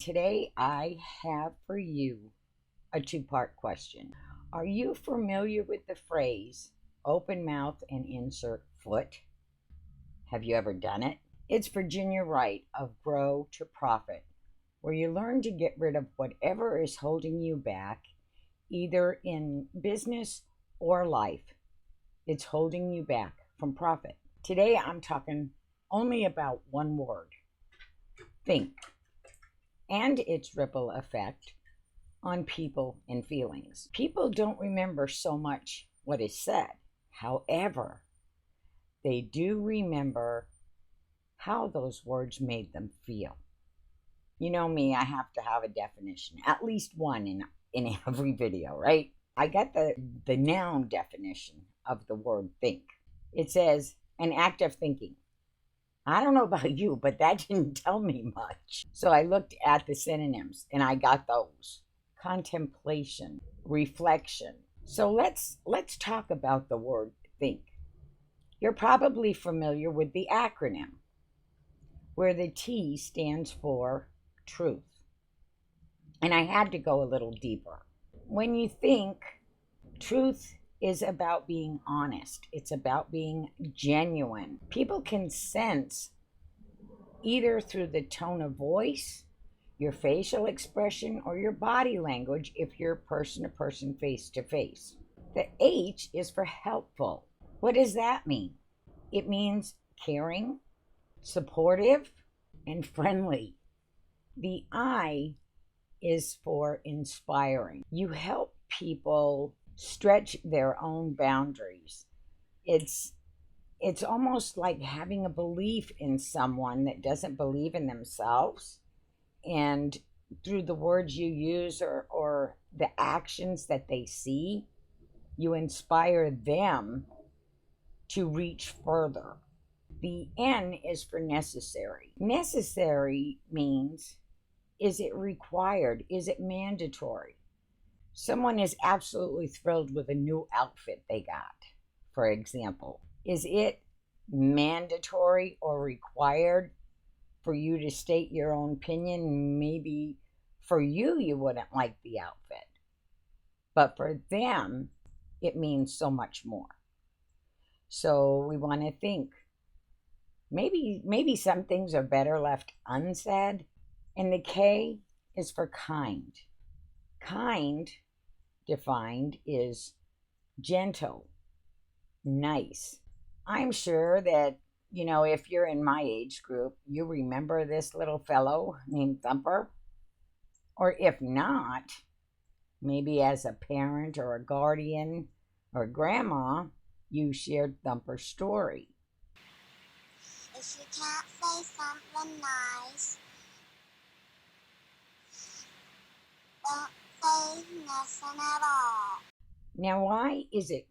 Today I have for you a two-part question. Are you familiar with the phrase open mouth and insert foot? Have you ever done it? It's Virginia Wright of Grow to Profit, where you learn to get rid of whatever is holding you back, either in business or life. It's holding you back from profit. Today I'm talking only about one word: think, and its ripple effect on people and feelings. People don't remember so much what is said. However, they do remember how those words made them feel. You know me, I have to have a definition, at least one in every video, right? I got the noun definition of the word think. It says an act of thinking. I don't know about you, but that didn't tell me much. So I looked at the synonyms and I got those: contemplation, reflection. So let's talk about the word think. You're probably familiar with the acronym, where the T stands for truth. And I had to go a little deeper. When you think, truth is about being honest. It's about being genuine. People can sense, either through the tone of voice, your facial expression, or your body language if you're person to person, face to face. The H is for helpful. What does that mean? It means caring, supportive, and friendly. The I is for inspiring. You help people stretch their own boundaries. It's almost like having a belief in someone that doesn't believe in themselves, and through the words you use or the actions that they see, you inspire them to reach further. The N is for necessary. Necessary means, is it required? Is it mandatory? Someone is absolutely thrilled with a new outfit they got, for example. Is it mandatory or required for you to state your own opinion? Maybe for you, you wouldn't like the outfit, but for them, it means so much more. So we want to think, maybe some things are better left unsaid. And the K is for kind. Kind, defined, is gentle, nice. I'm sure that, if you're in my age group, you remember this little fellow named Thumper. Or if not, maybe as a parent or a guardian or grandma, you shared Thumper's story. If you can't say something nice, don't say nothing at all. Now, why is it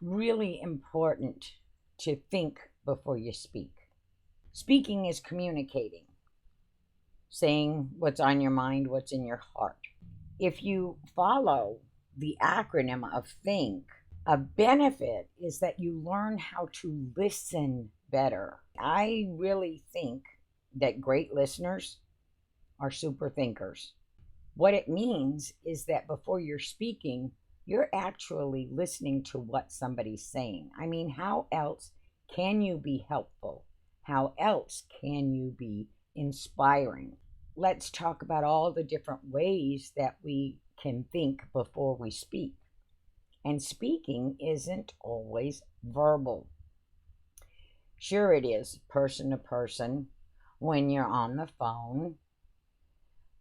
really important to think before you speak? Speaking is communicating, saying what's on your mind, what's in your heart. If you follow the acronym of THINK, a benefit is that you learn how to listen better. I really think that great listeners are super thinkers. What it means is that before you're speaking, you're actually listening to what somebody's saying. I mean, how else can you be helpful? How else can you be inspiring? Let's talk about all the different ways that we can think before we speak. And speaking isn't always verbal. Sure, it is person to person when you're on the phone.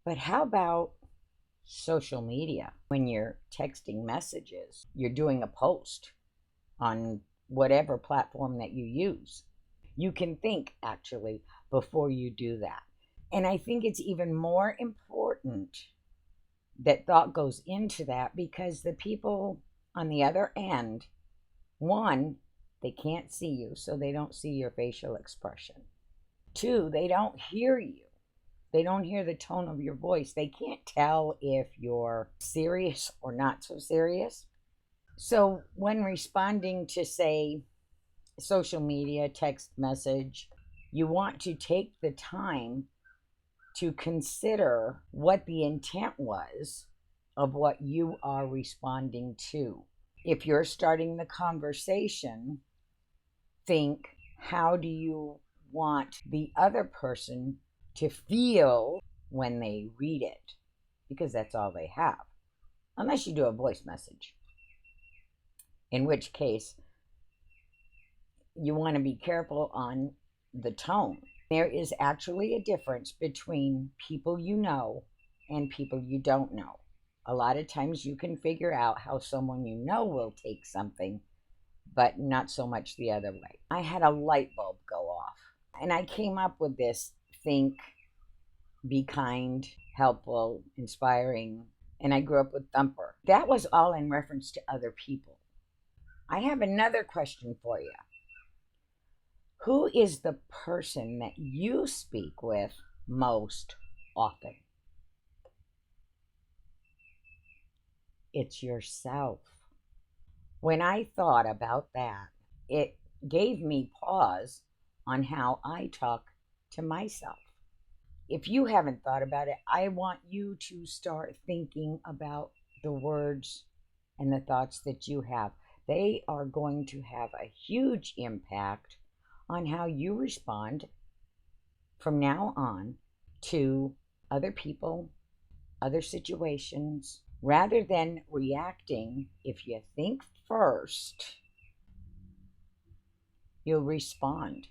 But how about social media? When you're texting messages, you're doing a post on whatever platform that you use. You can think, actually, before you do that. And I think it's even more important that thought goes into that, because the people on the other end, one, they can't see you, so they don't see your facial expression. Two, they don't hear you. They don't hear the tone of your voice. They can't tell if you're serious or not so serious. So when responding to, say, social media, text message, you want to take the time to consider what the intent was of what you are responding to. If you're starting the conversation, think, how do you want the other person to feel when they read it? Because that's all they have. Unless you do a voice message. In which case, you want to be careful on the tone. There is actually a difference between people you know and people you don't know. A lot of times you can figure out how someone you know will take something, but not so much the other way. I had a light bulb go off, and I came up with this: think, be kind, helpful, inspiring, and I grew up with Thumper. That was all in reference to other people. I have another question for you. Who is the person that you speak with most often? It's yourself. When I thought about that, it gave me pause on how I talk to myself. If you haven't thought about it, I want you to start thinking about the words and the thoughts that you have. They are going to have a huge impact on how you respond from now on to other people, other situations. Rather than reacting, if you think first, you'll respond.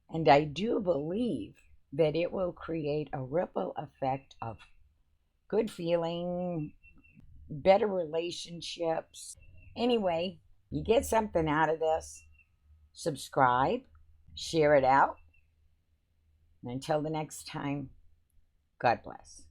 And I do believe that it will create a ripple effect of good feeling, better relationships. Anyway, you get something out of this. Subscribe, share it out. And until the next time, God bless.